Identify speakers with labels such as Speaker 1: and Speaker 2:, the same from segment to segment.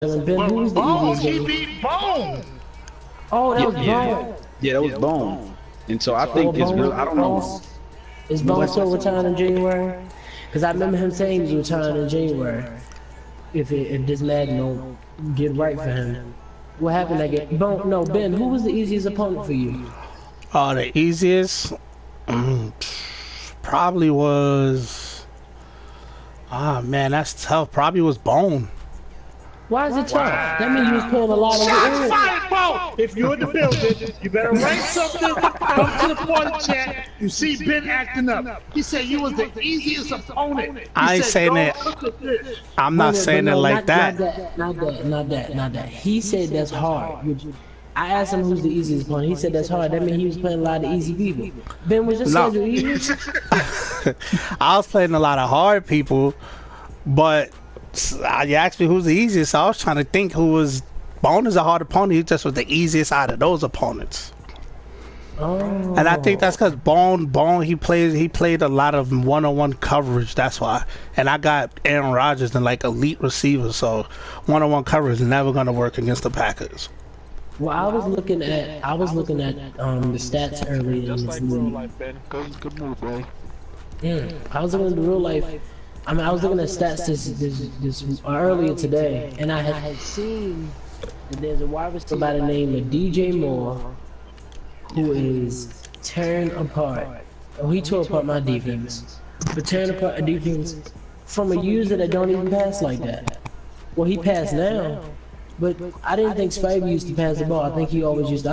Speaker 1: Ben, who was the
Speaker 2: Bones,
Speaker 1: easiest
Speaker 2: he
Speaker 1: game?
Speaker 2: beat Bones.
Speaker 1: Oh, that was Bone.
Speaker 3: Yeah, that was Bone. And so I think it's real. I don't know.
Speaker 1: Is Bone still retiring in January? Because I remember him saying he's retiring in January. If this Madden don't get right for him. What happened that game? Bone, no, Ben, who was the easiest opponent for you?
Speaker 4: The easiest probably was. Ah, man, that's tough. Probably was Bone.
Speaker 1: Why is it tough? That means you was playing a lot of
Speaker 2: Shots fired, Bo! If you're in the building, you better write something, come to the party chat. You see Ben acting up. He said you was the easiest opponent.
Speaker 4: I ain't saying that. I'm not saying it like that.
Speaker 1: Not that. He said that's hard. I asked him who's the easiest opponent. He said that's hard. That means he was playing a lot of easy people. Ben, was your schedule easy?
Speaker 4: I was playing a lot of hard people, but you asked me who's the easiest. So I was trying to think who was. Bone is a hard opponent. He just was the easiest out of those opponents.
Speaker 1: Oh.
Speaker 4: And I think that's because Bone, he played a lot of one-on-one coverage. That's why. And I got Aaron Rodgers and like elite receivers, so one-on-one coverage is never gonna work against the Packers.
Speaker 1: Well, I was looking at the stats earlier in this league.
Speaker 5: Good move, bro.
Speaker 1: I was looking at the real life. I mean, I was looking at stats this earlier today, and I had seen that there's a wide receiver by the name of DJ Moore who is tearing apart. Oh, he tore apart my defense, but tearing apart a defense from a user that don't even pass like that. Well, he passed now, but I didn't think Spivey used to pass the ball. I thought he always used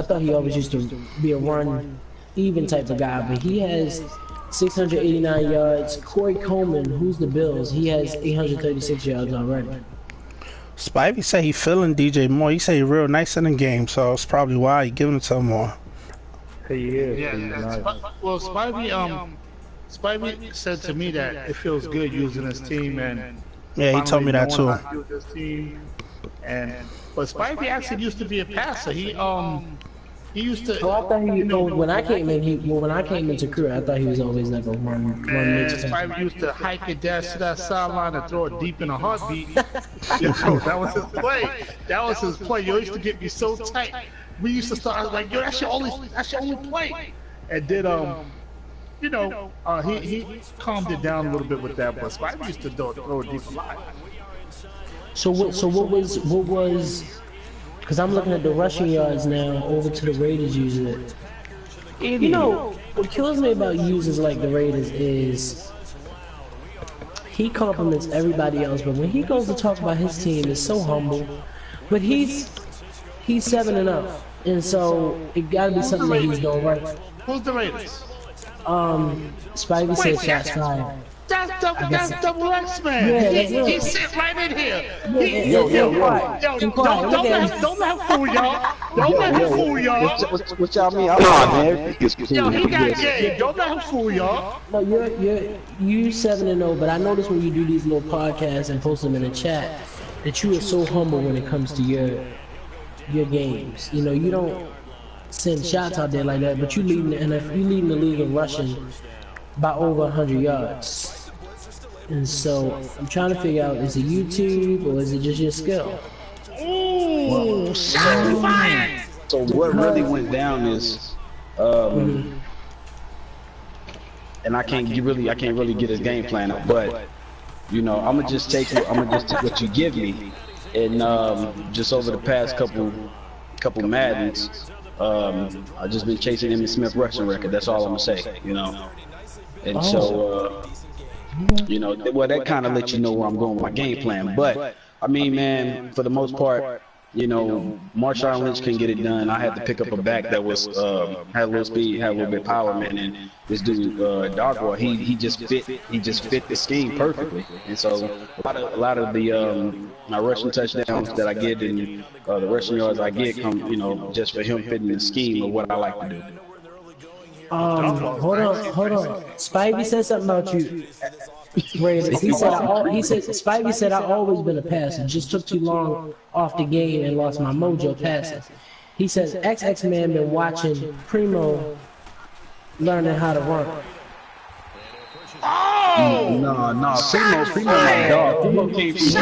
Speaker 1: to be a run even type of guy, but he has 689 yards. Corey Coleman, who's the Bills, he has 836 yards already.
Speaker 4: Spivey say he feeling DJ Moore. He say he real nice in the game, so it's probably why he giving it to him more.
Speaker 5: He is.
Speaker 2: Yeah,
Speaker 5: Nice.
Speaker 2: well, Spivey said to me that it feels good using his team, and
Speaker 4: Yeah, he told me that too.
Speaker 2: how to use his team. But Spivey actually used to be a passer. He used to.
Speaker 1: Oh, I thought when I came into career, I thought he was always like a one mix.
Speaker 2: Spivey used to hike and dash to that sideline and throw it deep in a heartbeat. Yo, that was his play. That was his play. Yo, he used to get me so tight. We used to start. I was like, yo, that's your only play. And then he calmed it down a little bit with that. But Spivey used to throw it deep a lot.
Speaker 1: So what was? Because I'm looking at the rushing yards now over to the Raiders user. You know, what kills me about users like the Raiders is he compliments everybody else, but when he goes to talk about his team, it's so humble. But he's 7-0, and so it gotta be something that he's doing right.
Speaker 2: Who's the Raiders?
Speaker 1: Spivey said shots fired.
Speaker 2: That's double X, man.
Speaker 1: Yeah,
Speaker 2: he sit right in here.
Speaker 1: Yo,
Speaker 2: Don't let him fool y'all. Don't let him fool y'all.
Speaker 3: What y'all mean? I'm on, man.
Speaker 2: Yo, he got game. Don't let him fool y'all.
Speaker 1: No, you 7-0, but I notice when you do these little podcasts and post them in the chat that you are so humble when it comes to your games. You know, you don't send shots out there like that, but you leading the NFL, you leading the league in rushing by over 100 yards. And so I'm trying to figure out, is it YouTube or is it just your skill?
Speaker 2: Ooh, shot fired!
Speaker 3: So what really went down is, and I can't really get his game plan up, but you know, I'm gonna just take what you give me, and just over the past couple Maddens, I've just been chasing Emmitt Smith rushing record. That's all I'm gonna say, you know. And so, you know, well, that kind of lets you know where I'm going with my game plan. But I mean, man, for the most part, you know, Marshawn Lynch couldn't get it done. I had to pick up a back that was had a little speed, had a little bit of power, man. And this dude, Dogboy, he just fit the scheme perfectly. And so a lot of the my rushing touchdowns that I get and the rushing yards I get come, you know, just for him fitting the scheme of what I like to do.
Speaker 1: Hold on. Spivey said something about you. Raiders. Spivey said I've always been a passer. Just took too long off the game and lost my mojo passing. He says XX Man been watching Primo learning how to run.
Speaker 2: Oh!
Speaker 3: No, Primo my dog. Primo came from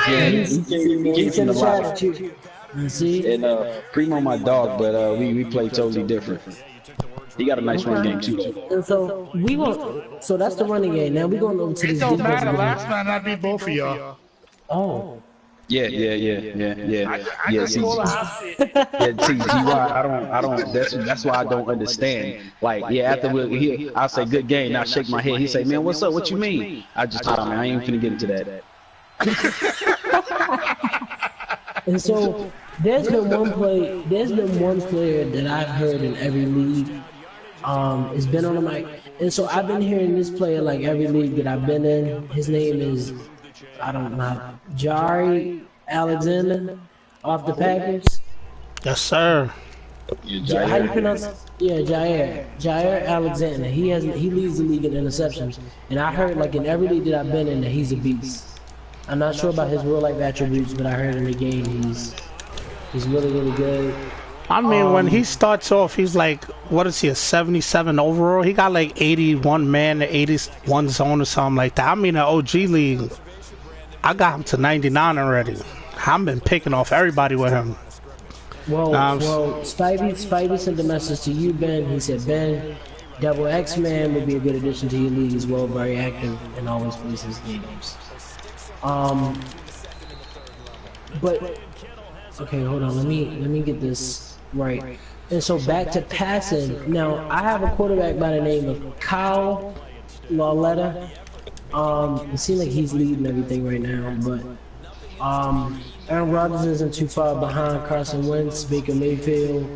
Speaker 1: He's in the chat too. See?
Speaker 3: And Primo my dog, but we play totally different. He got a nice run game too, though.
Speaker 1: And so we going. So that's the running game. Now we going over to this
Speaker 2: It don't matter.
Speaker 1: defensive
Speaker 2: Last
Speaker 1: game.
Speaker 2: night I beat both of y'all.
Speaker 1: Oh.
Speaker 3: Yeah.
Speaker 2: I
Speaker 3: Yeah,
Speaker 2: just
Speaker 3: see,
Speaker 2: call
Speaker 3: I don't. That's why I don't understand. Like, yeah, after I say good game, and I shake my head. He say, man, what's up? What you mean? I just told him, man, I ain't finna get into that.
Speaker 1: And so there's been one player that I've heard in every league. It's been on the mic, and so I've been hearing this player like every league that I've been in. His name is, I don't know, Jari Alexander off the Packers.
Speaker 4: Yes, sir.
Speaker 1: How you pronounce it? Yeah, Jair Alexander. He leads the league in interceptions, and I heard like in every league that I've been in that he's a beast. I'm not sure about his real life attributes, but I heard in the game he's really good.
Speaker 4: I mean, when he starts off, he's like, what is he, a 77 overall? He got like 81 man to 81 zone or something like that. I mean, in OG League, I got him to 99 already. I've been picking off everybody with him.
Speaker 1: Well, Spivey sent a message to you, Ben. He said, Ben, Double X-Man would be a good addition to your league as well, very active and always plays his games. But, okay, hold on, let me get this right. And so back to passing. Now, I have a quarterback by the name of Kyle Lauletta. It seems like he's leading everything right now, but Aaron Rodgers isn't too far behind Carson Wentz, Baker Mayfield.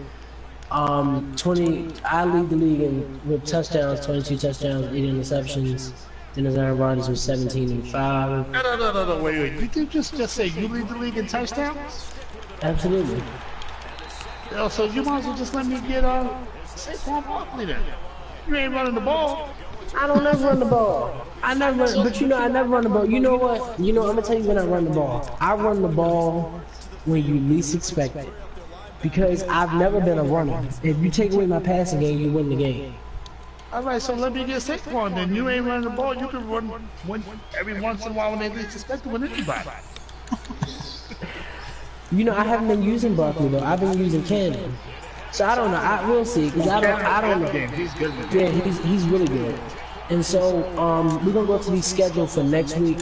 Speaker 1: I lead the league with touchdowns, 22 touchdowns, 8 interceptions. Then there's Aaron Rodgers with 17 and 5.
Speaker 2: No, wait. You did just say you lead the league in touchdowns?
Speaker 1: Absolutely.
Speaker 2: Yo, so you might as well just let me get Saquon Barkley then. You ain't running the ball.
Speaker 1: I don't ever run the ball. I never run, but I never run the ball. You know what? I'm gonna tell you when I run the ball. I run the ball when you least expect it. Because I've never been a runner. If you take away my passing game, you win the game.
Speaker 2: All right, so let me get Saquon then. You ain't running the ball. You can run every once in a while when they least expect it with anybody.
Speaker 1: I haven't been using Barkley though. I've been using Cannon. So I don't know. I will see because I don't know.
Speaker 2: He's good.
Speaker 1: Yeah, he's really good. And so we're gonna go to the schedule for next week.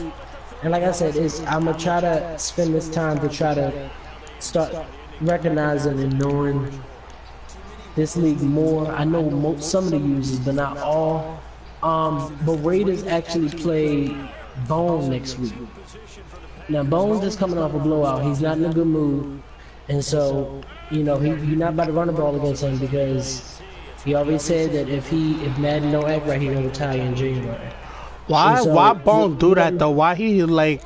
Speaker 1: And like I said, I'm gonna try to spend this time to try to start recognizing and knowing this league more. I know some of the users, but not all. But Raiders actually play Bone next week. Now Bones is coming off a blowout. He's not in a good mood, and so you're not about to run the ball against him because he already said that if Madden don't act right, he's gonna retire in January.
Speaker 4: Why Bone do that though? Why he like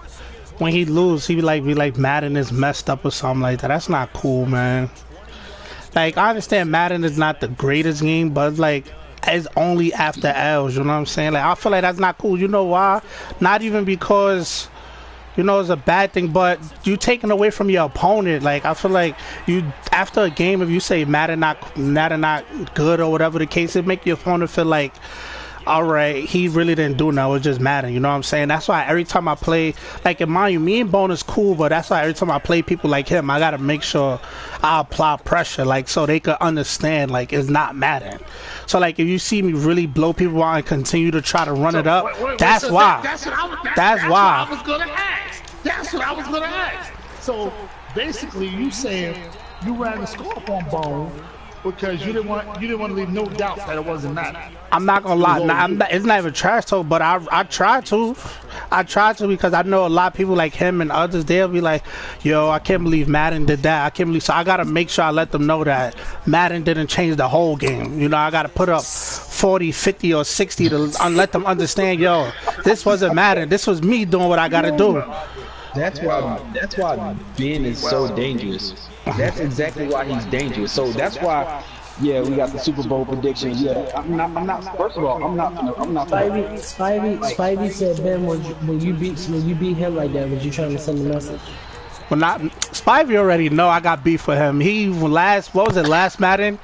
Speaker 4: when he lose, he be like Madden is messed up or something like that? That's not cool, man. Like I understand Madden is not the greatest game, but like it's only after L's. You know what I'm saying? Like I feel like that's not cool. You know why? Not even because it's a bad thing, but you taking away from your opponent. Like I feel like you after a game, if you say Madden not good or whatever the case, it make your opponent feel like, all right, he really didn't do nothing. It was just Madden. You know what I'm saying? That's why every time I play, like in mind you, me and Bone is cool, but that's why every time I play people like him, I gotta make sure I apply pressure, like so they could understand, like it's not Madden. So like if you see me really blow people out and continue to try to run it up, that's why.
Speaker 2: That's what I was gonna ask. So basically, you saying you ran the score up on Bone because you didn't want to leave no doubt that it wasn't Madden.
Speaker 4: I'm not gonna lie, it's not even trash talk, but I try to because I know a lot of people like him and others, they'll be like, yo, I can't believe Madden did that. I can't believe, so I gotta make sure I let them know that Madden didn't change the whole game. I gotta put up 40, 50, or 60 to let them understand, yo, this wasn't Madden. This was me doing what I gotta do.
Speaker 3: That's why Ben is so dangerous. That's exactly why he's dangerous. So that's why, yeah, we got the Super Bowl prediction. Yeah, I'm not. First of all, I'm not.
Speaker 1: Spivey said, Ben, when you beat him like that, was you trying to send a message?
Speaker 4: Well, not Spivey already know I got beef with him. Last Madden,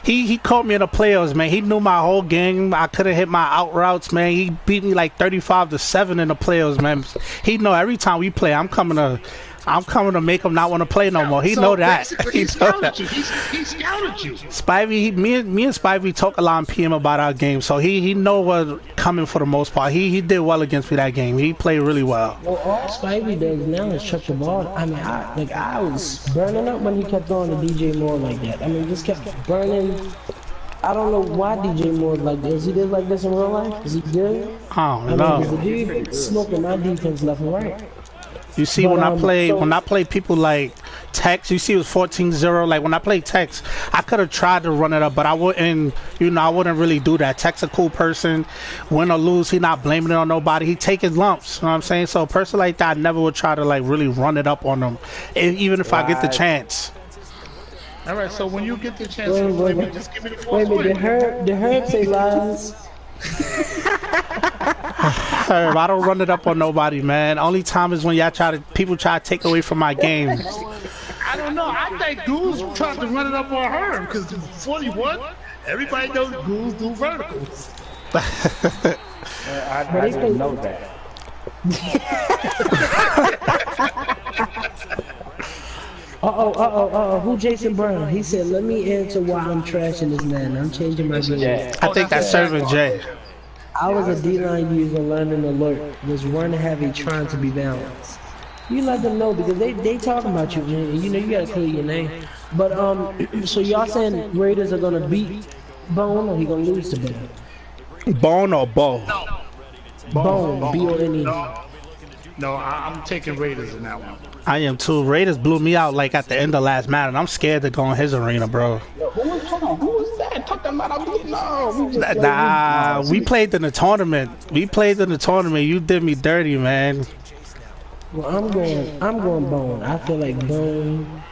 Speaker 4: He caught me in the playoffs, man. He knew my whole game. I couldn't hit my out routes, man. He beat me like 35-7 in the playoffs, man. He know every time we play, I'm coming to make him not want to play no more. He
Speaker 2: So
Speaker 4: know that.
Speaker 2: basically,
Speaker 4: He
Speaker 2: he
Speaker 4: know
Speaker 2: scouted
Speaker 4: that.
Speaker 2: you. He scouted you.
Speaker 4: Spivey, me and Spivey talk a lot on PM about our game, so he know what's coming for the most part. He did well against me that game. He played really well.
Speaker 1: Well, all Spivey does now is chuck the ball. I mean, I was burning up when he kept going to DJ Moore like that. I mean, just kept burning. I don't know why DJ Moore is like this. Is he did like this in real life? Is he good?
Speaker 4: I don't
Speaker 1: I
Speaker 4: know.
Speaker 1: mean, the dude smoking my defense left and right.
Speaker 4: You see,
Speaker 1: But,
Speaker 4: when I
Speaker 1: so-
Speaker 4: play people like Tex, you see it was 14-0. Like when I played Tex, I could have tried to run it up, but I wouldn't. I wouldn't really do that. Tex a cool person. Win or lose, he not blaming it on nobody. He take his lumps. You know what I'm saying? So a person like that, I never would try to like really run it up on them, even if I get the chance.
Speaker 2: All right, so when you get the chance to play me, just give me the
Speaker 1: Wait
Speaker 2: fourth
Speaker 1: a minute,
Speaker 2: win.
Speaker 1: did Herb say lies?
Speaker 4: Herb, I don't run it up on nobody, man. Only time is when people try to take away from my game.
Speaker 2: I don't know. I think Goose tried to run it up on her because 41. Everybody knows Goose do verticals.
Speaker 5: I didn't know that.
Speaker 1: Who Jason Brown? He said, let me answer why I'm trashing this man. I'm changing my game.
Speaker 4: I think that's serving Jay.
Speaker 1: I was a D-line user learning alert. Was run heavy trying to be balanced. You let them know because they talking about you. And you know you gotta clear your name. But so y'all saying Raiders are gonna beat Bone or he gonna lose to Bone?
Speaker 4: Bone or Bo?
Speaker 1: Bone, B-O-N-E.
Speaker 2: No, I'm taking Raiders in that one.
Speaker 4: I am too. Raiders blew me out like at the end of last Madden. I'm scared to go in his arena, bro.
Speaker 5: Who was that? Talking about
Speaker 4: We played in the tournament. You did me dirty, man.
Speaker 1: Well, I'm going Bone. I feel like Bone.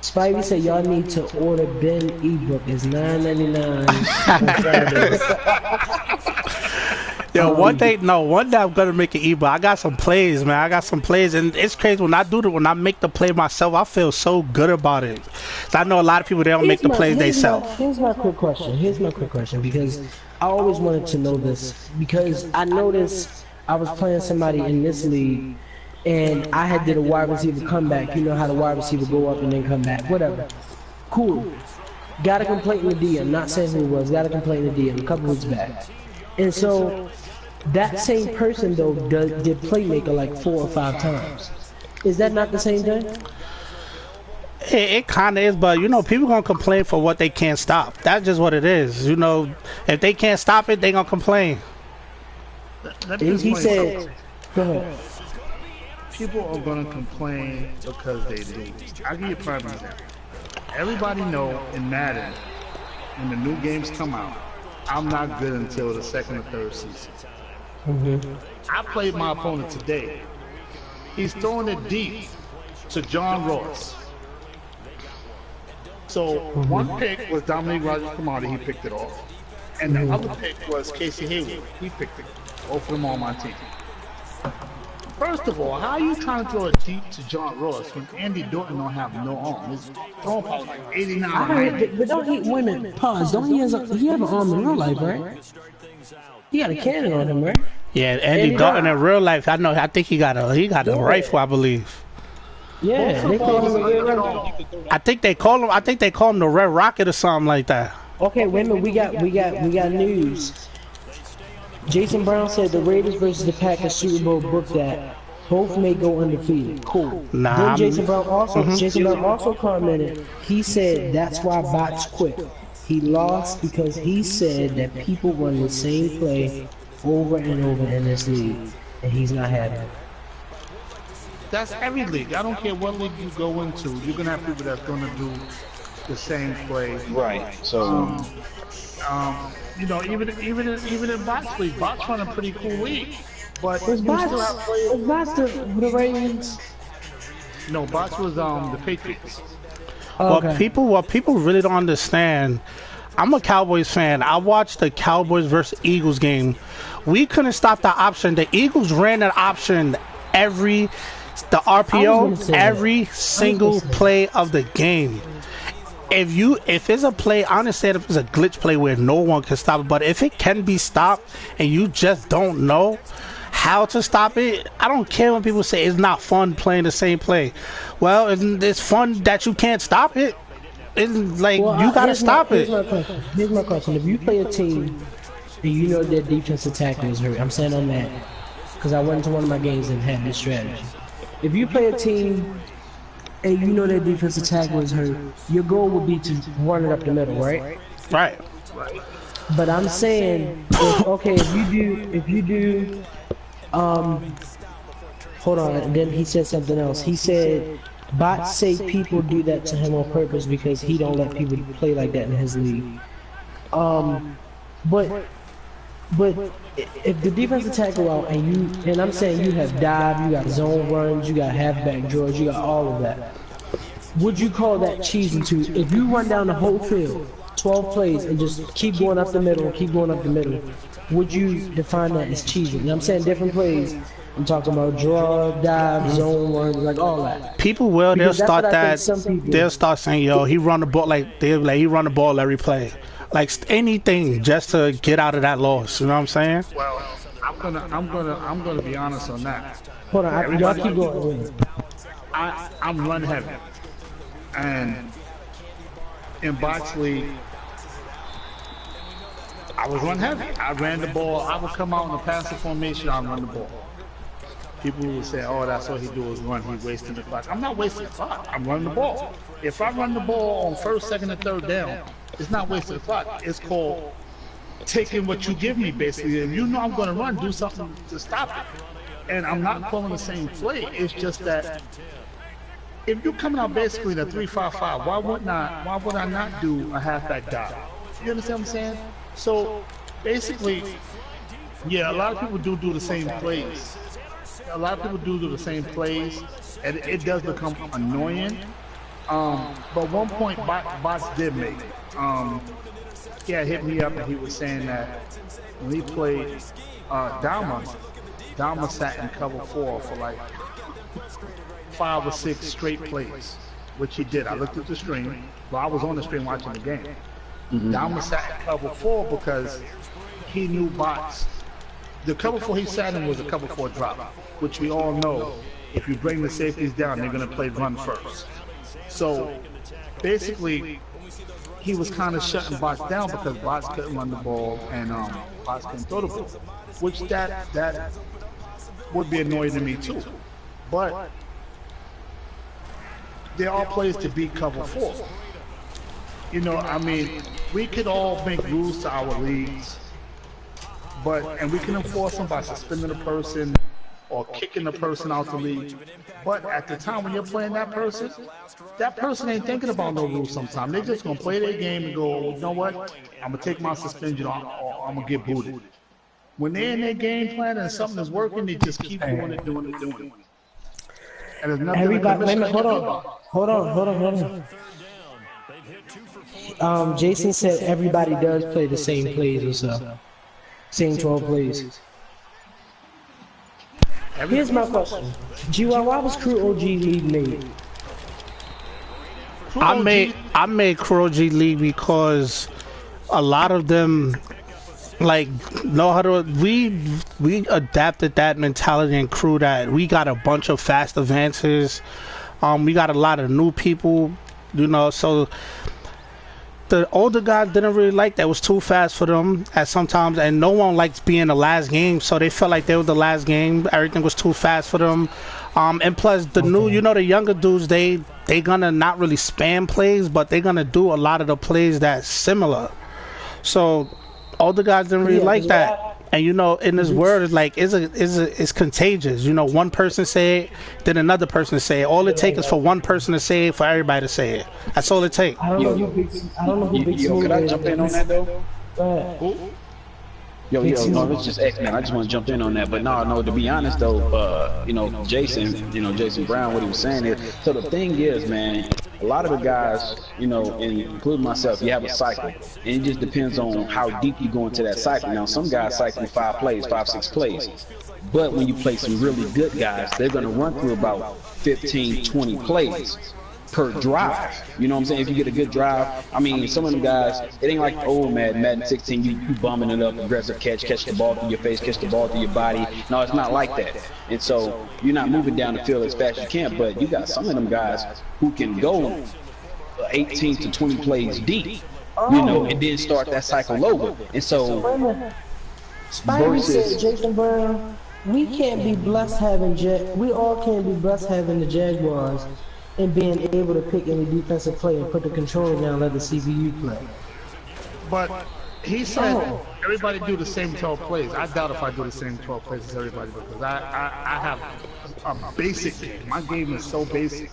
Speaker 1: Spivey said y'all need to order Ben ebook. It's $9.99 on Fridays.
Speaker 4: Yo, one day I'm gonna make an ebook. I got some plays, man. And it's crazy when when I make the play myself. I feel so good about it. So I know a lot of people they don't make the plays themselves.
Speaker 1: Here's my quick question because I always wanted to know this because I noticed I was playing somebody in this league and I had did a wide receiver comeback. You know how the wide receiver go up and then come back. Whatever. Cool. Got a complaint in the DM. Not saying who it was. Got a complaint in the DM a couple weeks back. And so that same person though did playmaker like 4 or 5 times. Is that not the same thing?
Speaker 4: It kind of is, but people gonna complain for what they can't stop. That's just what it is. If they can't stop it, they gonna complain.
Speaker 1: He said, go ahead.
Speaker 2: People are going to complain because they lose. I'll give you a prime example. Everybody know in Madden, when the new games come out, I'm not good until the second or third season. I played my opponent today. He's throwing it deep to John Ross. So one pick was Dominique Rodgers-Cromartie, he picked it off. And the other pick was Casey Hayward, he picked it. Both of them on my team. First of all, how are you trying to throw it deep to John Ross when Andy Dalton don't have no arm? His throwing power is like 89 or 90.
Speaker 1: But don't he, wait a minute, pause. Don't he have an arm in real life, right? He got a cannon on him, right?
Speaker 4: Yeah, Andy Dalton in real life, I think he got a rifle, I believe.
Speaker 1: Yeah, they call him a Red Rocket.
Speaker 4: I think they call him the Red Rocket or something like that.
Speaker 1: Okay, wait a minute, we got news. Jason Brown said the Raiders versus the Packers Super Bowl booked that both may go undefeated. Cool.
Speaker 4: Nah,
Speaker 1: then Jason Brown also commented. He said that's why bots quit. He lost because he said that people run the same play over and over in this league, and he's not happy.
Speaker 2: That's every league. I don't care what league you go into. You're gonna have people that's gonna do the same play.
Speaker 3: Right. So.
Speaker 2: Even in bots league, bots run a pretty cool league. But
Speaker 1: Was
Speaker 2: you
Speaker 1: bots
Speaker 2: still have players.
Speaker 1: was bots the Ravens?
Speaker 2: No, bots was the Patriots.
Speaker 1: Okay.
Speaker 4: What people really don't understand, I'm a Cowboys fan. I watched the Cowboys versus Eagles game. We couldn't stop the option. The Eagles ran that option the RPO every single play of the game. if it's a play, I understand if it's a glitch play where no one can stop it, but if it can be stopped and you just don't know how to stop it, I don't care when people say it's not fun playing the same play. Well, it's fun that you can't stop it. It's like, you gotta stop it.
Speaker 1: Here's my question. If you play a team and you know their defensive tackle is hurt, I'm saying on that because I went into one of my games and had this strategy. If you play a team and you know their defensive tackle is hurt, your goal would be to run it up the middle, right?
Speaker 4: Right.
Speaker 1: But I'm saying, if you do, hold on, and then he said something else. He said, bots say people do that to him on purpose because he don't let people play like that in his league. But if the defensive tackle out and I'm saying you have dive, you got zone runs, you got halfback draws, you got all of that. Would you call that cheesing too? If you run down the whole field, 12 plays, and just keep going up the middle, would you define that as cheesing? And I'm saying different plays. I'm talking about draw, dive, zone run, like all that.
Speaker 4: People they'll start that. They'll start saying, "Yo, he run the ball he run the ball every play." Like anything just to get out of that loss. You know what I'm saying?
Speaker 2: Well, I'm gonna be honest on that.
Speaker 1: Hold on, y'all keep going.
Speaker 2: I'm run heavy, and in box league, I was run heavy. I ran the ball. I would come out in a passive formation. I run the ball. People would say, "Oh, that's all he do is run. He's wasting the clock." I'm not wasting the clock. I'm running the ball. If I run the ball on first, second, and third down, it's not wasting the clock. It's called taking what you give me, basically. If you know I'm going to run, do something to stop it. And I'm not calling the same play. It's just that if you're coming out basically in a 3-5-5, why would I not do a halfback dive? You understand what I'm saying? So basically, yeah, a lot of people do the same plays. A lot of people do the same plays, and it does become annoying. But one point bots did make. Yeah, hit me up and he was saying that when he played Dama sat in cover 4 for like 5 or 6 straight plays, which he did. I looked at the stream. Well, I was on the stream watching the game. Dama sat in cover 4 because he knew bots. The cover 4 he sat in was a cover 4 drop, which we all know. If you bring the safeties down, they're going to play run first. So basically, he was kind of shutting bots down because bots couldn't run the ball and bots couldn't throw the ball, which that would be annoying to me too. But there are plays to beat cover 4. You know, I mean, we could all make rules to our leagues, and we can enforce them by suspending a person or kicking the person out the league. But at the time when you're playing that person ain't thinking about no rules sometimes. They're just going to play their game and go, you know what, I'm going to take my suspension or I'm going to get booted. When they're in their game plan and something is working, they just keep doing it. And there's nothing
Speaker 1: Everybody, hold on. Jason said everybody does play the same plays or so. Same 12 plays. Here's my question. G.Y., why was Crew OG League made?
Speaker 4: I made Crew OG League because a lot of them like know how to we adapted that mentality and crew that we got a bunch of fast advances. We got a lot of new people, you know, so the older guys didn't really like that. It was too fast for them at sometimes, and no one likes being the last game, so they felt like they were the last game. Everything was too fast for them. And plus the new, you know, the younger dudes, they gonna not really spam plays, but they gonna do a lot of the plays that's similar. So older guys didn't really like that. And you know, in this world, it's like it's contagious. You know, one person say it, then another person say it. All it takes is for one person to say it, for everybody to say it. That's all it takes.
Speaker 1: I don't know who Big Smooth is.
Speaker 5: Could I jump in on that though? Yo, no, it's just X, man. I just want to jump in on that. But no, to be honest though, you know, Jason Brown, what he was saying is, so the thing is, man, a lot of the guys, you know, including myself, you have a cycle, and it just depends on how deep you go into that cycle. Now, some guys cycle 5 plays, 5, 6 plays. But when you play some really good guys, they're going to run through about 15, 20 plays. per drive. You know what I'm saying? If you get a good drive, I mean, some of them guys, it ain't like the old Madden 16, you bumming it up, aggressive catch the ball through your face, catch the ball through your body. No, it's not like that. And so you're not moving down the field as fast as you can, but you got some of them guys who can go 18 to 20 plays deep, you know, and then start that cycle over. And so
Speaker 1: Spidey said, Jason Brown, we can't be blessed having we all can't be blessed having the Jaguars and being able to pick any defensive play and put the controller down and let the CPU play.
Speaker 2: But he said everybody do the same 12 plays. I doubt if I do the same 12 plays as everybody because I have a basic game. My game is so basic.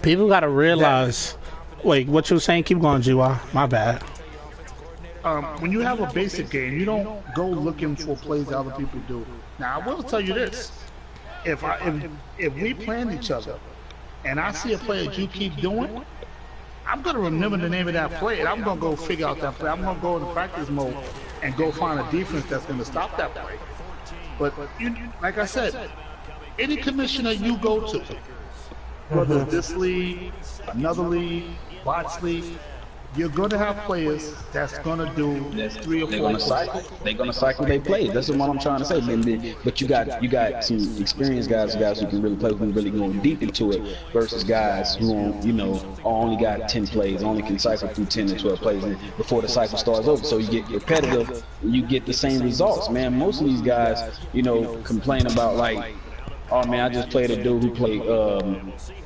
Speaker 4: People gotta realize. Wait, what you saying? Keep going, GY. My bad.
Speaker 2: When you have a basic game, you don't go looking for plays that other people do. Now, I will tell you this: if we playing each other, and I see a play that you keep doing, I'm gonna remember the name of that play, and I'm gonna go figure out that play. I'm gonna go into practice mode and go find a defense that's gonna stop that play. But like I said, any commissioner you go to, whether it's this league, another league, bots league, you're gonna have players that's gonna do 3 or 4.
Speaker 5: They're gonna cycle. They're gonna cycle their plays. That's what I'm trying to say. But you got some experienced guys who can really play, who can really go deep into it, versus guys who only got 10 plays, only can cycle through 10 to 12 plays before the cycle starts over. So you get repetitive, and you get the same results. Man, most of these guys, complain about like, oh man, I just played a dude who played,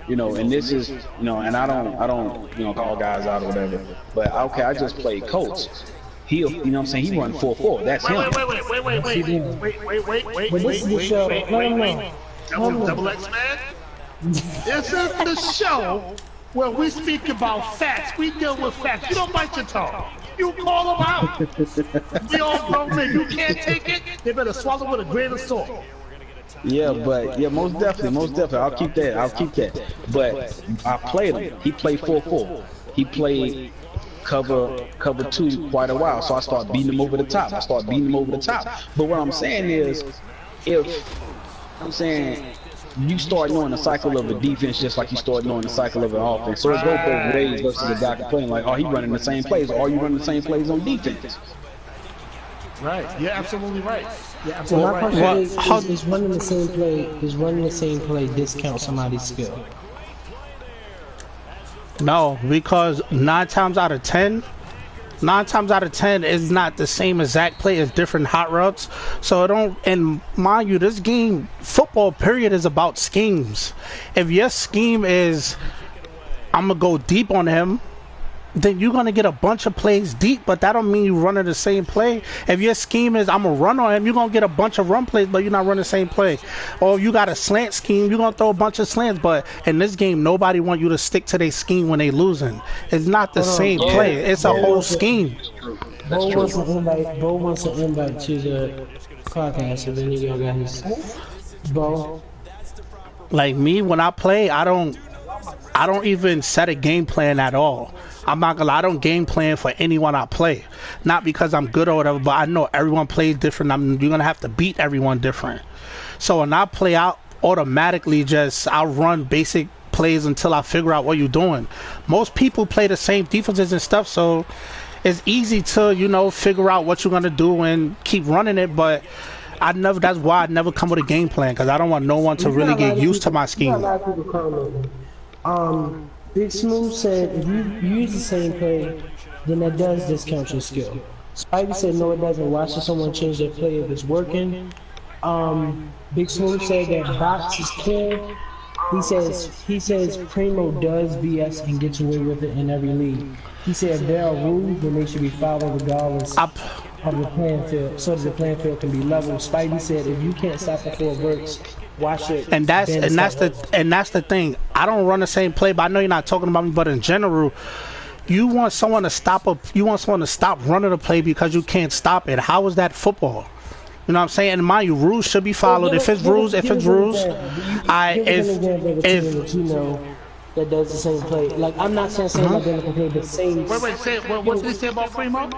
Speaker 5: and this is, and I don't, call guys out or whatever. But okay, I just played Colts. He run 4-4. That's him.
Speaker 2: Wait. Double X, man. This is the show where we speak about facts. We deal with facts. You don't bite your tongue. You call them out. We all grown men. You can't take it. They better swallow with a grain of salt.
Speaker 5: Yeah, most definitely. I'll keep that. But I played him. He played 4-4. He played cover 2 quite a while. So I started beating him over the top. But what I'm saying is, you start knowing the cycle of a defense just like you start knowing the cycle of an offense. So it goes both ways versus a guy playing like, oh, he running the same plays, or are you running the same plays on defense?
Speaker 2: Right. You're absolutely right.
Speaker 1: So my question is running the same play discount somebody's skill?
Speaker 4: No, because 9 times out of 10 is not the same exact play as different hot routes. So and mind you, this game, football period, is about schemes. If your scheme is, I'm gonna go deep on him, then you're gonna get a bunch of plays deep, but that don't mean you running the same play. If your scheme is, I'm gonna run on him, you're gonna get a bunch of run plays, but you're not running the same play. Or if you got a slant scheme, you're gonna throw a bunch of slants, but in this game, nobody want you to stick to their scheme when they losing. It's not the same play. It's a whole scheme.
Speaker 1: Bo wants an invite to the podcast, if any of y'all got his. Bo?
Speaker 4: Like me, when I play, I don't even set a game plan at all. I'm not gonna lie, I don't game plan for anyone I play. Not because I'm good or whatever, but I know everyone plays different. You're gonna have to beat everyone different. So when I play out, automatically I'll run basic plays until I figure out what you're doing. Most people play the same defenses and stuff, so it's easy to, figure out what you're gonna do and keep running it, but that's why I never come with a game plan, because I don't want no one to really get used to my scheme.
Speaker 1: Big Smooth said if you use the same play, then that does discount your skill. Spidey said no, it doesn't. Why should someone change their play if it's working? Big Smooth said that box is clear. He says Primo does BS and gets away with it in every league. He said if there are rules, then they should be followed regardless of the playing field, so that the playing field can be level. Spidey said if you can't stop the 4 verts, and that's the thing. I don't run the same play, but I know you're not talking about me. But in general, you want someone to stop running a play because you can't stop it. How is that football? You know what I'm saying? And mind you, rules should be followed. If it's rules, that does the same play. Like, I'm not saying identical play, but same.
Speaker 2: Wait. What did he say about Primo?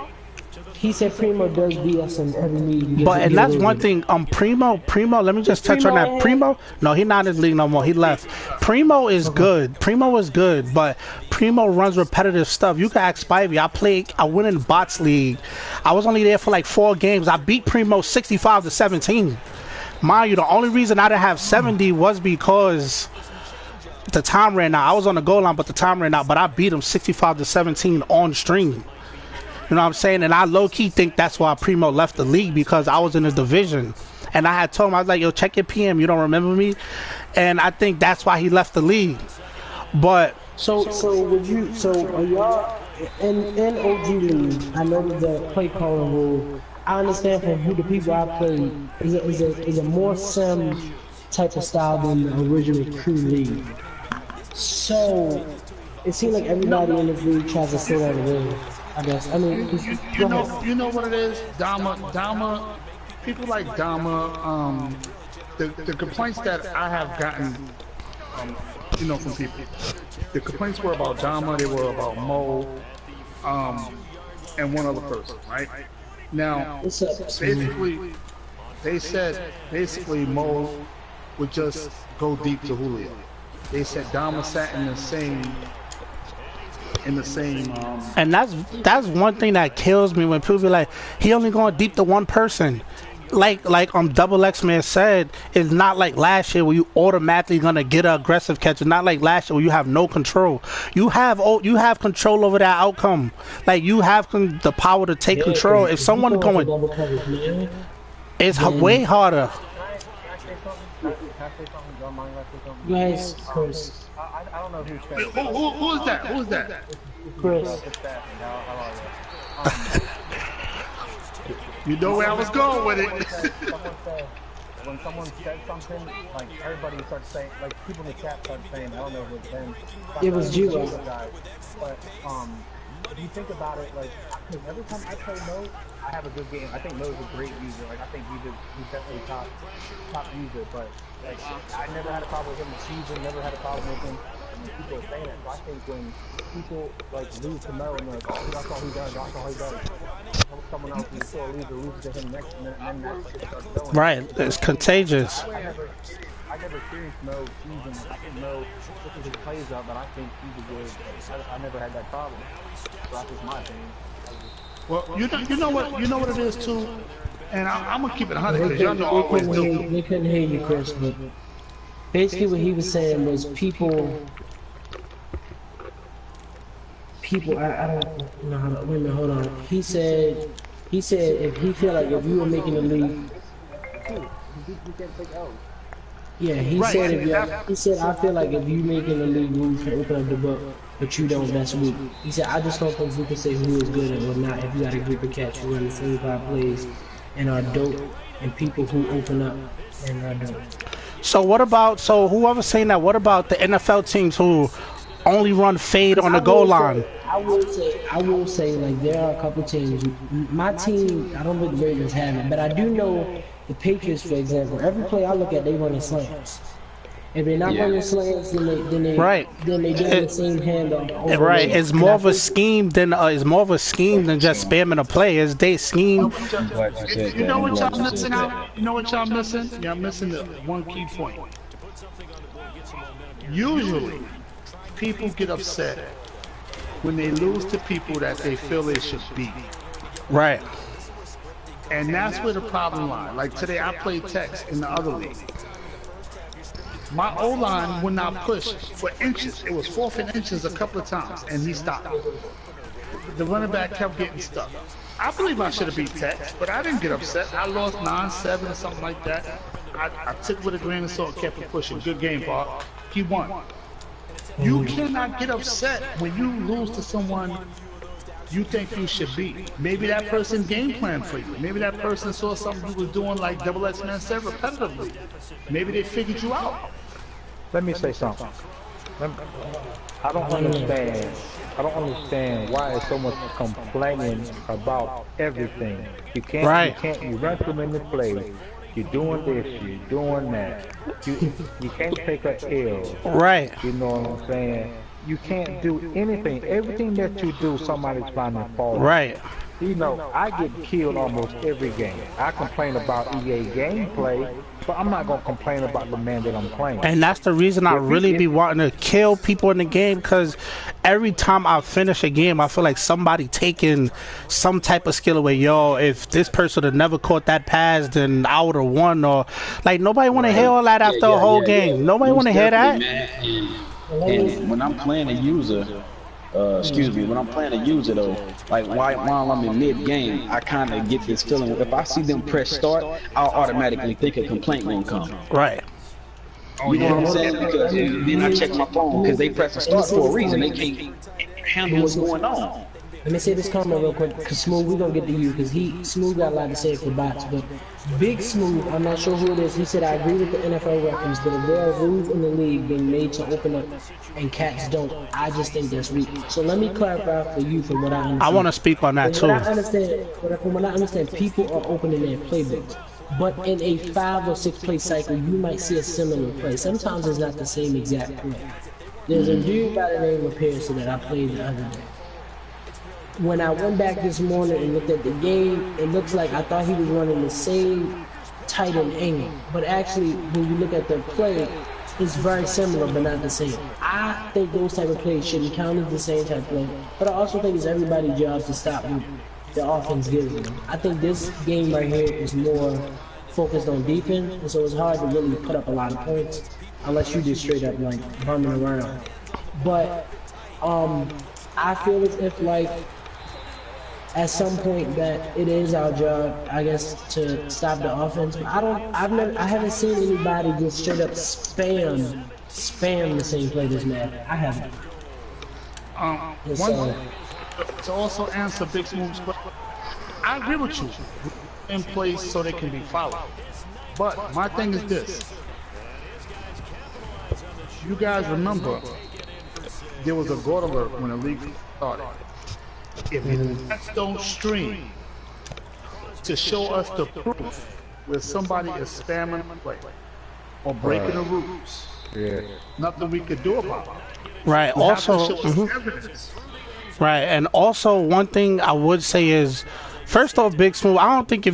Speaker 1: He said Primo does beat us in every meeting.
Speaker 4: But and that's one thing. Primo. Let me just touch on that. Primo. No, he's not in the league no more. He left. Primo is good. Primo is good, but Primo runs repetitive stuff. You can ask Spivey. I went in bots league. I was only there for like 4 games. I beat Primo 65-17. Mind you, the only reason I didn't have 70 was because the time ran out. I was on the goal line, but the time ran out. But I beat him 65-17 on stream. You know what I'm saying? And I low-key think that's why Primo left the league, because I was in his division. And I had told him, I was like, yo, check your PM. You don't remember me? And I think that's why he left the league. But...
Speaker 1: So are y'all in OG League, I know the play calling rule, I understand from who the people I played, is a more sim type of style than the original Crew League. So, it seems like everybody in this league tries to sit on the ring. I guess. I mean,
Speaker 2: you know what it is? Dama, people like Dama, the complaints that I have gotten, from people, the complaints were about Dama, they were about Mo, and one other person, right? Now, basically, they said, Mo would just go deep to Julio. They said Dama sat in the same
Speaker 4: and that's one thing that kills me when people be like, he only going deep to one person. Like Double X Man said, it's not like last year where you automatically gonna get an aggressive catch. It's not like last year where you have no control. You have control over that outcome. Like you have the power to take control. If someone going, it's way harder.
Speaker 1: Yes, Chris.
Speaker 6: I don't know who's
Speaker 2: who's that? Who's that?
Speaker 1: Chris.
Speaker 2: You know where I was going with it.
Speaker 6: When someone said something, like everybody starts saying, like people in the chat start saying, I don't know if it was Ben.
Speaker 1: It was Judo.
Speaker 6: But if you think about it, like every time I play Mo, I have a good game. I think Mo's a great user. Like I think he's definitely top user. But like I never had a problem with him in season. Never had a problem with him. And people are saying that. So I think when people like lose to Mo and they're like, oh, that's all he does. That's all he does. Someone else will still lose to him next, and then that shit starts going.
Speaker 4: Right, it's contagious.
Speaker 6: I never experienced Mo season. I think Mo switches his plays up, but I think he's a good. I never had that problem. So that's just my opinion.
Speaker 2: Well, you know what it is too, and I'm gonna keep it 100 because y'all know I always do.
Speaker 1: They couldn't hear you, Chris, but basically what he was saying was people. I don't know how to, wait a minute, hold on. He said if he feel like if you were making the league. Yeah, he said I feel like if you making the league moves can open up the book, but you don't, that's weak. He said I just don't think we can say who is good or not if you got a group of cats who run the 75 plays and are dope and people who open up and are dope.
Speaker 4: So whoever's saying that, what about the NFL teams who only run fade on the goal line?
Speaker 1: I will say, like, there are a couple teams. My team, I don't think the Ravens have it, but I do know the Patriots, for example. Every play I look at, they run slants. If they're not running slants, then they do the same handoff.
Speaker 4: Right, it's more of a scheme than just spamming a play. It's they scheme.
Speaker 2: You know what y'all missing out? You know what y'all missing? Y'all missing the one key point. Usually, people get upset when they lose to people that they feel they should beat.
Speaker 4: Right.
Speaker 2: And that's where the problem lies. Like today, I played Tex in the other league. My O-line would not push for inches. It was 4th and inches a couple of times, and he stopped. The running back kept getting stuck. I believe I should have beat Tex, but I didn't get upset. I lost 9-7 or something like that. I took it with a grain of salt and kept it pushing. Good game, Bob. He won. You cannot get upset when you lose to someone you think you should beat. Maybe that person game planned for you. Maybe that person saw something you was doing like Double X Man said repetitively. Maybe they figured you out.
Speaker 7: Let me say something. I don't understand why is so much complaining about everything. You run too many plays. You're doing this, you're doing that. You can't take a L.
Speaker 4: Right.
Speaker 7: You know what I'm saying? You can't do anything. Everything that you do, somebody's finding fault.
Speaker 4: Right.
Speaker 7: You know, I get killed almost every game. I complain about EA gameplay, but I'm not gonna complain about the man that I'm playing.
Speaker 4: And that's the reason I really be wanting to kill people in the game, because every time I finish a game, I feel like somebody taking some type of skill away. Yo, if this person had never caught that pass, then I would have won. Or like nobody want to hear all that after a whole game. Nobody want to hear that.
Speaker 3: Man. And when I'm playing a user, when I'm playing a user though, like while I'm in mid-game, I kind of get this feeling. If I see them press start, I'll automatically think a complaint gonna come.
Speaker 4: Right.
Speaker 3: You know what I'm saying? Because then I check my phone because they press a start for a reason. They can't handle what's going on.
Speaker 1: Let me say this comment real quick, because Smooth, we're going to get to you, because Smooth got a lot to say for bots, but Big Smooth, I'm not sure who it is, he said, I agree with the NFL reference, but if there are rules in the league being made to open up and cats don't, I just think that's weak. So let me clarify for you from what I understand.
Speaker 4: I want to speak on that too.
Speaker 1: From what I understand, people are opening their playbooks. But in a 5 or 6 play cycle, you might see a similar play. Sometimes it's not the same exact play. There's a dude by the name of Pearson that I played the other day. When I went back this morning and looked at the game, it looks like I thought he was running the same tight end angle. But actually, when you look at the play, it's very similar, but not the same. I think those type of plays shouldn't count as the same type of play. But I also think it's everybody's job to stop what the offense gives them. I think this game right here is more focused on defense, and so it's hard to really put up a lot of points unless you just straight up like bumming around. But I feel as if like at some point that it is our job, I guess, to stop the offense. But I haven't seen anybody just straight up spam the same play this Madden. I haven't.
Speaker 2: To also answer Big Smooth's question, I agree with you. In place so they can be followed. But my thing is this. You guys remember there was a God alert when the league started. If the don't stream to show us the proof where somebody is spamming the play or breaking the rules, nothing we could do about it.
Speaker 4: Right. Also, right. And also, one thing I would say is, first off, Big Smooth, I don't think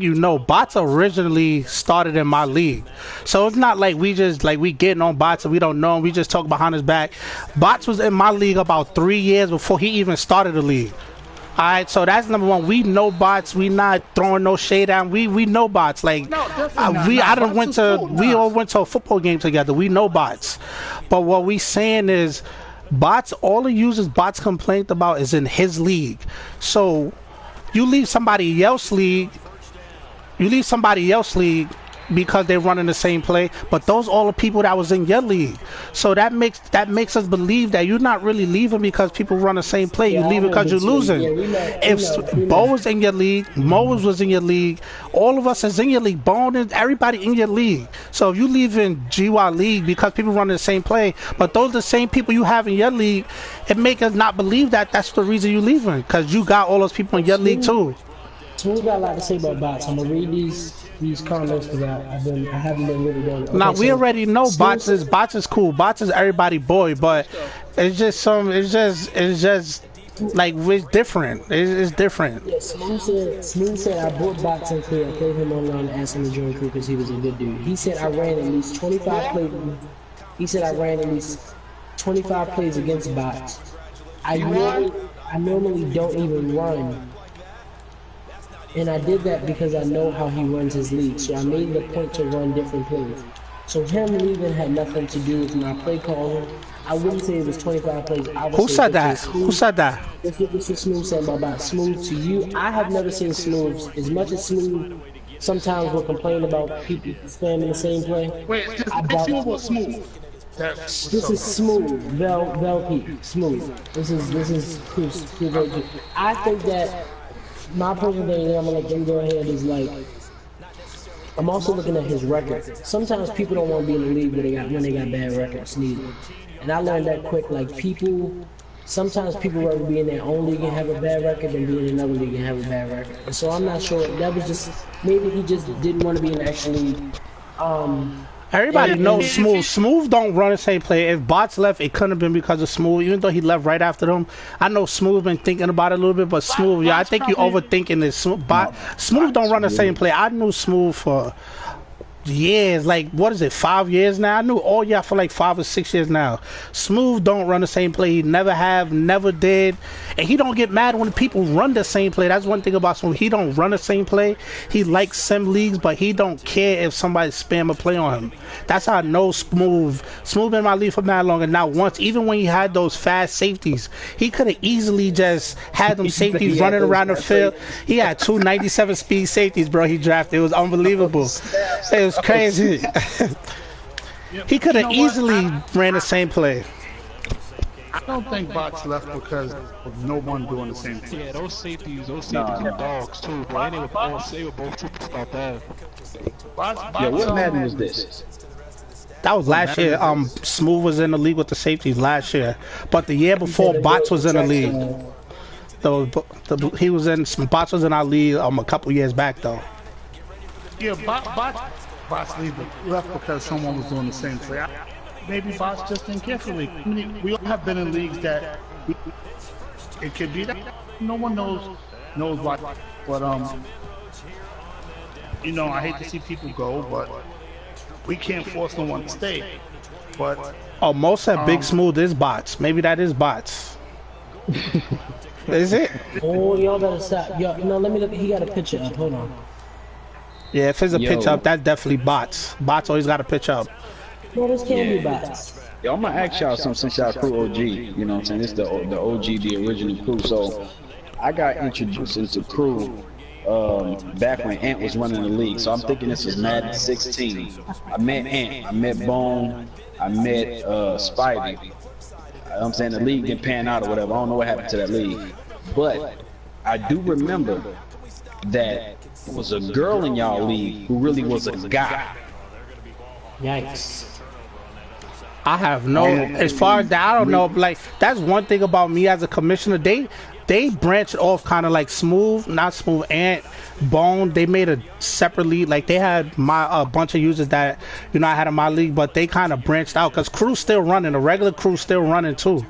Speaker 4: you know, bots originally started in my league. So it's not like we getting on bots and we don't know him, we just talk behind his back. Bots was in my league about 3 years before he even started the league. Alright, so that's number one. We know bots. We not throwing no shade at him. We know bots. Like we all went to a football game together. We know bots. But what we saying is bots, all the users bots complained about is in his league. So you leave somebody else's league because they're running the same play, but those all the people that was in your league. So that makes us believe that you're not really leaving because people run the same play. You leave because you're losing. If Bo was in your league, Mose was in your league, all of us is in your league, Bone is everybody in your league. So if you leave in GY league because people run the same play, but those are the same people you have in your league, it make us not believe that that's the reason you leaving, because you got all those people in your league too.
Speaker 1: So we got a lot to say about bots. I'm gonna read these comments because I haven't been really doing it. Okay,
Speaker 4: now we already know bots is cool. Bots is everybody boy, but it's just like it's different. It's different.
Speaker 1: Yeah, Smooth said I bought bots and clear. I played him online and asked him to join crew because he was a good dude. He said I ran at least 25 plays. He said I ran at least 25 plays against bots. I normally don't even run. And I did that because I know how he runs his league, so I made the point to run different plays. So him leaving had nothing to do with my play calling. I wouldn't say it was 25 plays.
Speaker 4: Who said that? Who said that?
Speaker 1: This is Smooth said about Smooth to you. I have never seen Smooth, as much as Smooth sometimes will complain about people spamming the same play.
Speaker 2: Wait, this Smooth.
Speaker 1: This is Smooth, Velpeak, Smooth. This is cool. I think that my personal thing, and I'm gonna let them go ahead, is like, I'm also looking at his record. Sometimes people don't want to be in the league when they got bad records neither. And I learned that quick, like sometimes people rather be in their own league and have a bad record than be in another league and have a bad record. And so I'm not sure, that was just, maybe he just didn't want to be in actually
Speaker 4: Everybody knows Smooth. Smooth don't run the same play. If Bots left, it couldn't have been because of Smooth. Even though he left right after them, I know Smooth been thinking about it a little bit, but Smooth, yeah, I think you overthinking this. Smooth don't run the same play. I knew Smooth for years, like what is it, 5 years now? I knew all y'all for like 5 or 6 years now. Smooth don't run the same play. He never have, never did, and he don't get mad when people run the same play. That's one thing about Smooth. He don't run the same play. He likes sim leagues, but he don't care if somebody spam a play on him. That's how I know Smooth. Smooth been in my league for mad long, and not once, even when he had those fast safeties, he could have easily just had them safeties running around the field. He had 297 speed safeties, bro. He drafted. It was unbelievable. It was crazy. He could have easily ran the same play.
Speaker 2: I don't think Bots left because of no one doing the same thing.
Speaker 8: Yeah, those safeties are dogs too, bro. And they were both superstar bad.
Speaker 3: Yeah, what Madden was this?
Speaker 4: That was last year. Smooth was in the league with the safeties last year, but the year before, Bots was in the league. He was in. Bots was in our league a couple years back though.
Speaker 2: Yeah, Bots left because someone was doing the same play. Maybe Bots just didn't care for league. I mean, we all have been in leagues that it could be that no one knows why. But you know, I hate to see people go, but we can't force no one to stay. But
Speaker 4: most of Big Smooth is Bots. Maybe that is Bots. Is it?
Speaker 1: Oh, y'all better stop. Yo, no, let me look. He got a picture up. Hold on.
Speaker 4: Yeah, if it's a pitch up, that's definitely Bots. Bots always got a pitch up.
Speaker 1: No, this can't be Bots.
Speaker 3: Yo, I'm gonna ask y'all something since y'all crew OG. You know what I'm saying? It's the OG, the original crew. So I got introduced into crew back when Ant was running the league. So I'm thinking this was Madden 16. I met Ant, I met Bone, I met Spidey. You know what I'm saying? The league didn't pan out or whatever. I don't know what happened to that league. But I do remember that there was a girl in y'all league who really was a guy.
Speaker 1: Yikes.
Speaker 4: I have no, as far as that, I don't know, like, that's one thing about me as a commissioner, they branched off kind of like Smooth, not Smooth, and Bone. They made a separate league, like they had a bunch of users that, you know, I had in my league, but they kind of branched out, because crew's still running, the regular crew's still running too.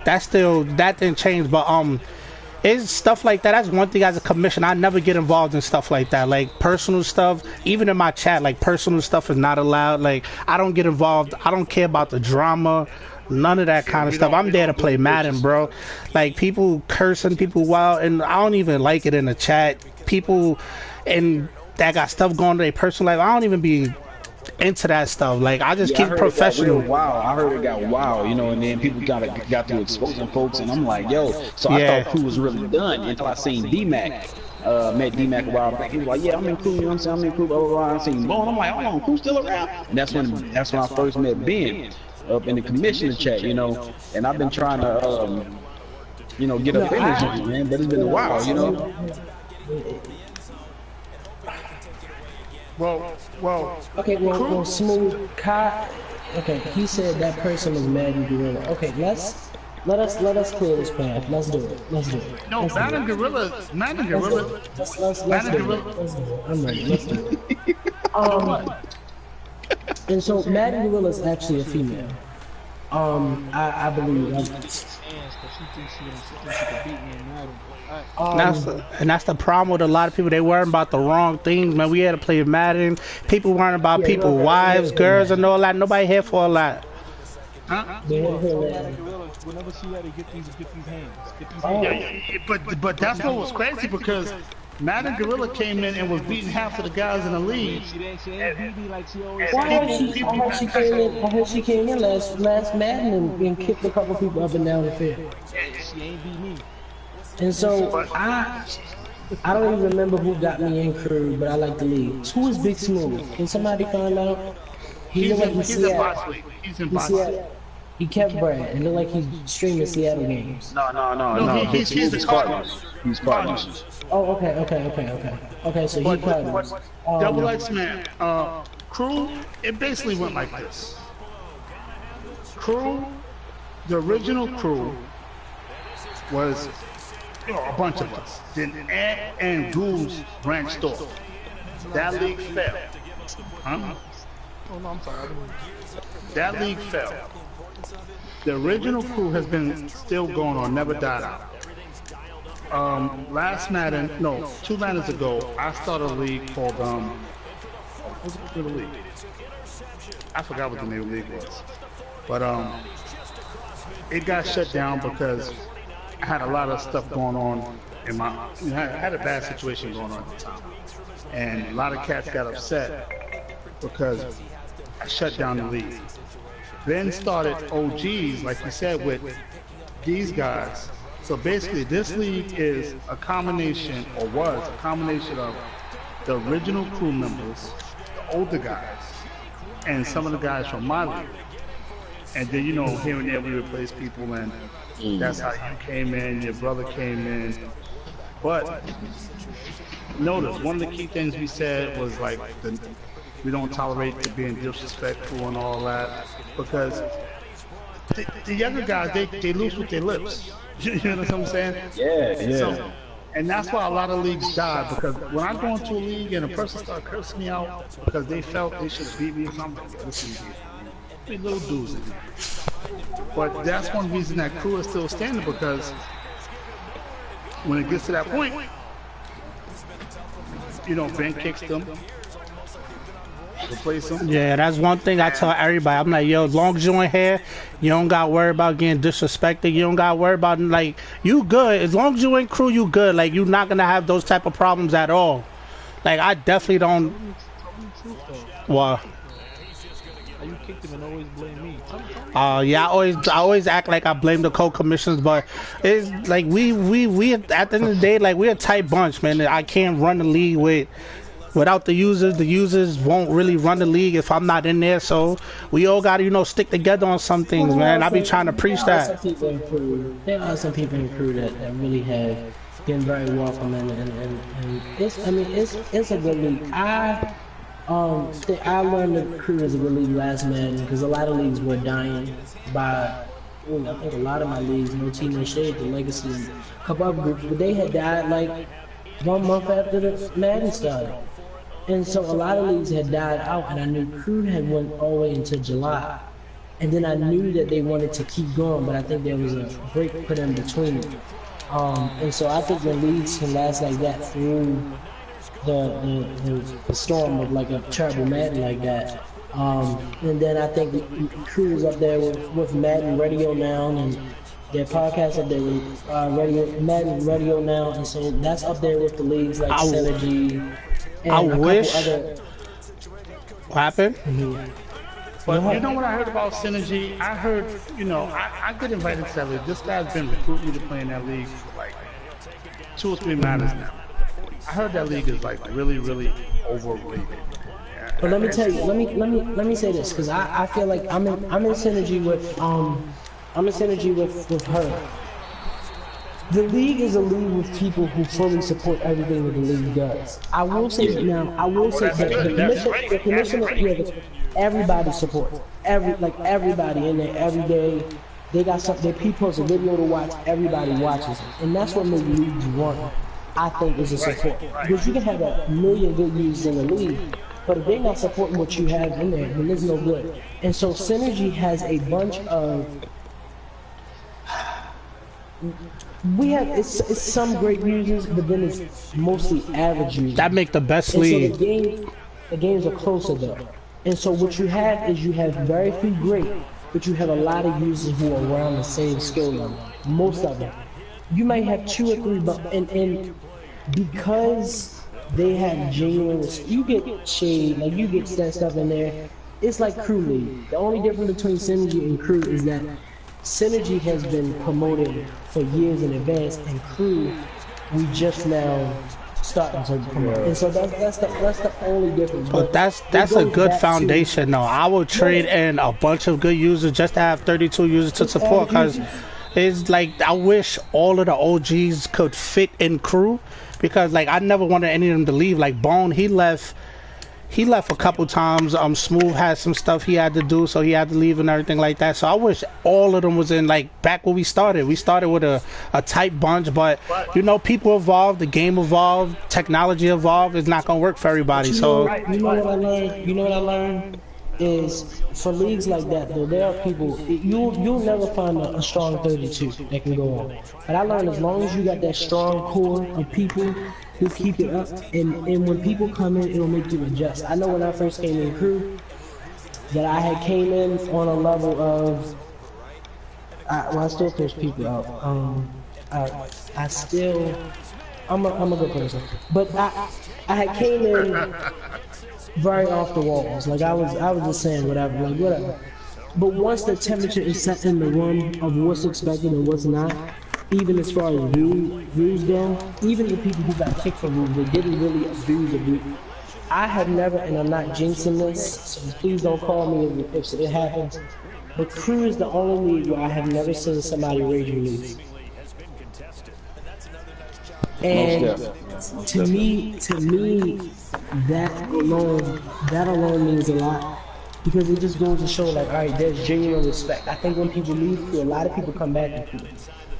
Speaker 4: That didn't change, but it's stuff like that. That's one thing as a commissioner, I never get involved in stuff like that, like personal stuff. Even in my chat, like personal stuff is not allowed. Like I don't get involved. I don't care about the drama, none of that kind of stuff. I'm there to play Madden, bro. Like people cursing people wild, and I don't even like it in the chat. People and that got stuff going to their personal life, I don't even be into that stuff. Like I just keep professional.
Speaker 3: Wow, I heard it got wild, you know, and then people got to exposing folks, and I'm like, yo. So I thought crew was really done until I seen D-Mac. Met D-Mac a while back. He was like, yeah, I'm in crew, you know what I'm saying? I'm in crew, blah, blah, blah. I seen Bone. I'm like, hold on, crew's still around? And that's when I first met Ben up in the commissioner chat, you know, and I've been trying to, you know, get up in this, man, but it's been a while, you know.
Speaker 1: Okay, well, Smooth Kai. Okay, he said that person was Madden Gorilla. Okay, let us clear this path. Let's do it.
Speaker 2: No, Madden Gorilla. Let's do it.
Speaker 1: I'm ready. Let's do it. And so Madden Gorilla is actually a female. I believe.
Speaker 4: That's the problem with a lot of people. They worrying about the wrong things, man. We had to play Madden. People worrying about people, wives, girls, and all that. Nobody here for all that.
Speaker 8: We'll never see how to get these hands.
Speaker 2: But that's what was crazy, because Madden Gorilla came in and was beating half of the guys in the league.
Speaker 1: I heard she came in last Madden and kicked a couple people up and down the field.
Speaker 8: She ain't beat me.
Speaker 1: And so I don't even remember who got me in crew, but I like the league. Who is Big Smooth? Can somebody find out?
Speaker 2: He's in box league. He's in box league.
Speaker 1: He kept Brad. It looked like he's streaming Seattle games.
Speaker 3: No. He's Cardinals. He's Cardinals.
Speaker 1: Oh, okay, so he Cardinals.
Speaker 2: Double X Man. Crew, it basically went like this. Crew, the original crew was, you know, a bunch of us. Then Ant and Goose branched off. That league fell. Oh no, I'm sorry. That league fell. The original crew has been still going on, never died out. Last Madden, no, 2 Maddens ago, I started a league called what's the name of the league? I forgot what the name of the league was, but it got shut down because I had a lot of stuff going on in my. I had a bad situation going on at the time, and a lot of cats got upset because I shut down the league. Then started OGs, like you said, with these guys. So basically, this league is a combination, or was a combination of the original crew members, the older guys, and some of the guys from my league. And then, you know, here and there we replace people, and that's how you came in, your brother came in. But notice, one of the key things we said was like, we don't tolerate the being disrespectful and all that, because the younger guys, they lose with their lips. You know what I'm saying?
Speaker 3: Yeah.
Speaker 2: So, and that's why a lot of leagues die, because when I go into a league and a person starts cursing me out because they felt they should beat me or something, listen, they little dudes in there. But that's one reason that crew is still standing, because when it gets to that point, you know, Ben kicks them, replace them.
Speaker 4: Yeah, that's one thing I tell everybody. I'm like, yo, as long as you ain't here, you don't got to worry about getting disrespected. You don't got to worry about, like, you good. As long as you ain't crew, you good. Like, you're not going to have those type of problems at all. Like, I definitely don't. Well.
Speaker 8: You kicked him and always blame me.
Speaker 4: Yeah, I always act like I blame the co-commissioners, but it's like we at the end of the day, like, we're a tight bunch, man. I can't run the league without the users. The users won't really run the league if I'm not in there, so we all gotta, you know, stick together on some things, man. I be trying to preach that.
Speaker 1: There are some people in crew that really have been very welcome, and it's a good league. I learned the crew is a good league last Madden, because a lot of leagues were dying by, I think a lot of my leagues, No Team No Shade, the Legacy, a couple other groups, but they had died like 1 month after the Madden started. And so a lot of leagues had died out, and I knew crew had went all the way into July. And then I knew that they wanted to keep going, but I think there was a break put in between. And so I think when leagues can last like that through the storm of like a terrible Madden like that. And then I think the crew is up there with Madden Radio now, and their podcast up there with Madden Radio now, and so that's up there with the leagues like Synergy and
Speaker 4: I wish.
Speaker 1: Other...
Speaker 4: What happened?
Speaker 2: But you know what I heard about Synergy? I heard, you know, I get invited to that league. This guy's been recruiting me to play in that league for like 2 or 3 Maddens now. I heard that league is like really, really overrated.
Speaker 1: But let me tell you, let me say this, because I feel like I'm in synergy with with her. The league is a league with people who fully support everything that the league does. I will say now, that the commissioner, everybody supports. Everybody in there every day. They got something. They post a video to watch. Everybody watches it, and that's what makes leagues run. I think is a support, because you can have a million good users in the league, but if they're not supporting what you have in there, then there's no good. And so Synergy has a bunch of, it's some great users, but then it's mostly average users.
Speaker 4: That make the best league.
Speaker 1: So the games are closer though. And so what you have is you have very few great, but you have a lot of users who are around the same skill level. Most of them. You might have 2 or 3, but and because they have genuine, you get shade, like you get that stuff in there. It's like crew league. The only difference between Synergy and crew is that Synergy has been promoted for years in advance, and crew we just now starting to promote. And so that's the only difference.
Speaker 4: But that's a good foundation, though. I would trade in a bunch of good users just to have 32 users to support, because it's like, I wish all of the OGs could fit in crew, because like I never wanted any of them to leave. Like Bone, he left a couple times. Smooth had some stuff he had to do, so he had to leave and everything like that. So I wish all of them was in, like, back when we started. We started with a tight bunch, but you know, people evolved, the game evolved, technology evolved. It's not gonna work for everybody. So
Speaker 1: you know what I learned? is for leagues like that, though, there are people, you'll never find a strong 32 that can go on. But I learned as long as you got that strong core of people who keep it up, and when people come in, it'll make you adjust. I know when I first came in crew, that I had came in on a level of, I still push people out. I'm a good person, but I had came in very off the walls. Like I was just saying whatever, like whatever. But once the temperature is set in the room of what's expected and what's not, even as far as rules go, even the people who got kicked for rules, they didn't really abuse the rule. I have never, and I'm not jinxing this, so please don't call me if it happens, but crew is the only league where I have never seen somebody rage release. And to me, that alone means a lot, because it just goes to show, like, all right, there's genuine respect. I think when people leave crew, a lot of people come back to crew.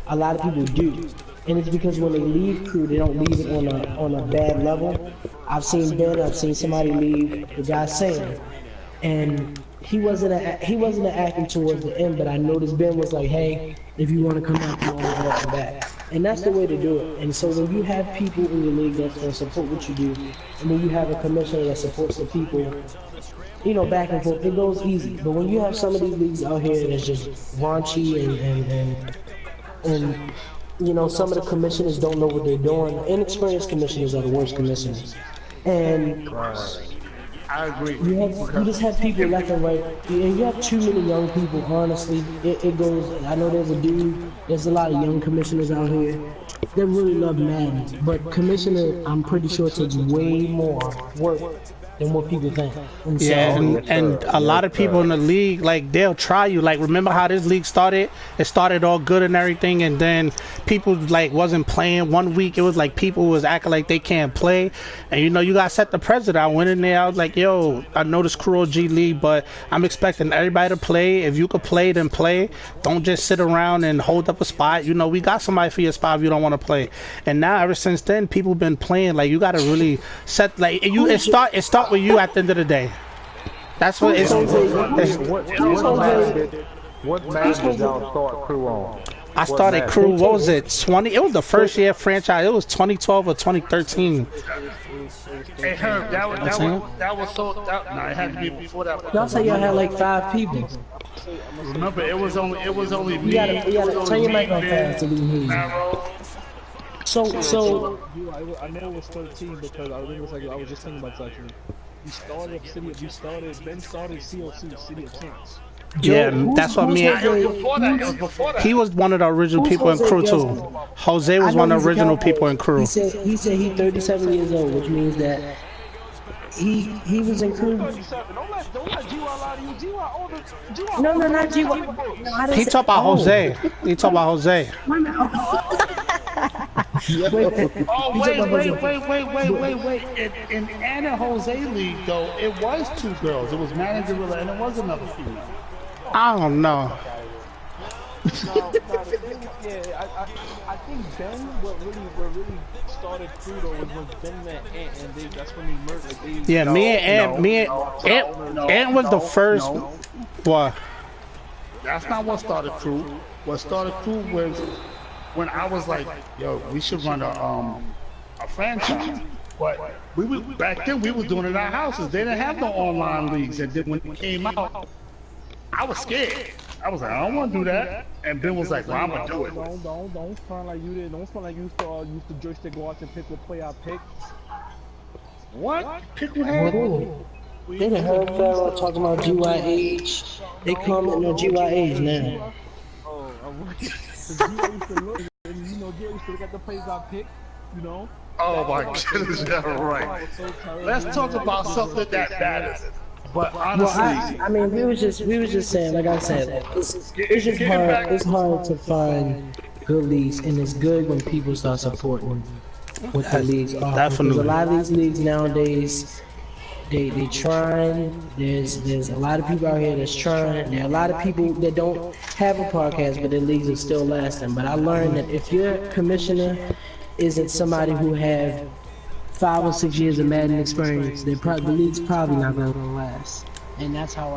Speaker 1: A lot of people do, and it's because when they leave crew, they don't leave it on a bad level. I've seen Ben, I've seen somebody leave, the guy saying, and he wasn't acting towards the end, but I noticed Ben was like, hey, if you want to come back, you always welcome back. And that's the way to do it. And so when you have people in your league that's going to support what you do, and then you have a commissioner that supports the people, you know, back and forth, it goes easy. But when you have some of these leagues out here that's just raunchy and you know, some of the commissioners don't know what they're doing. Inexperienced commissioners are the worst commissioners. And
Speaker 2: I agree.
Speaker 1: You just have people left and right, and you have too many young people, honestly. It goes, I know there's a lot of young commissioners out here that really love Madden, but commissioner, I'm pretty sure, takes way more work than what people think. And
Speaker 4: yeah, and a lot of people in the league, like, they'll try you. Like, remember how this league started? It started all good and everything, and then people, like, wasn't playing. 1 week, it was like people was acting like they can't play. And, you know, you got to set the precedent. I went in there, I was like, yo, I know this Crew G League, but I'm expecting everybody to play. If you could play, then play. Don't just sit around and hold up a spot. You know, we got somebody for your spot if you don't want to play. And now, ever since then, people been playing. Like, you got to really set, like, it start with you at the end of the day. That's what it's.
Speaker 7: What Madden did y'all start crew on?
Speaker 4: I started crew. What was it? 20. It was the first year franchise. It was 2012 or 2013.
Speaker 2: Hey Herb, that was so. No, it had to be before that.
Speaker 1: Y'all say y'all had like 5 people.
Speaker 2: Remember, it was only me.
Speaker 1: You gotta turn your mic on fast to be here. So
Speaker 8: I know it was 13 because I was just thinking about that. Ben started COC, City of Kings.
Speaker 4: Yeah, that's what me and he was one of the original people in crew too. Jose was one of the original people in crew.
Speaker 1: He said he's 37 years old, which means that he was in crew.
Speaker 8: Don't let G-Y lie to you. G-Y older.
Speaker 1: No, not G-Y.
Speaker 4: He talked about Jose. He talked about Jose.
Speaker 2: Wait. In Anna Jose League, though, it was 2 girls. It was Madden Gorilla and it was another female.
Speaker 4: I don't know.
Speaker 8: I think Ben, what really started crew though was Ben and Ant, and that's when he merged.
Speaker 4: Yeah, me and Ant was the first. What?
Speaker 2: That's not what started crew. What started crew was when I was like, yo, we should run a franchise. But back then we were doing it in our houses. They didn't have no online leagues, and then when it came out, I was scared. I was like, I don't want to do that. And Ben was like, well, I'm gonna do it.
Speaker 8: Don't front like you did. Don't front like you used to joystick go out and pick what play I pick.
Speaker 2: What? Pick what had?
Speaker 1: They done heard Pharaoh talking about GYH. They comment on GYH now.
Speaker 8: Oh, G.I. used to look, and you know, G.I. used to look at the plays I picked, you know.
Speaker 2: Oh my goodness, yeah, right. Let's talk about something that matters. But honestly,
Speaker 1: I mean, we was just saying, like I said, it's just hard. It's hard to find good leagues, and it's good when people start supporting what the leagues are. Definitely. Because a lot of these leagues nowadays, they trying. There's a lot of people out here that's trying. There are a lot of people that don't have a podcast, but their leagues are still lasting. But I learned that if your commissioner isn't somebody who have 5 or 6 years of Madden experience, the league's probably not going to last. and that's how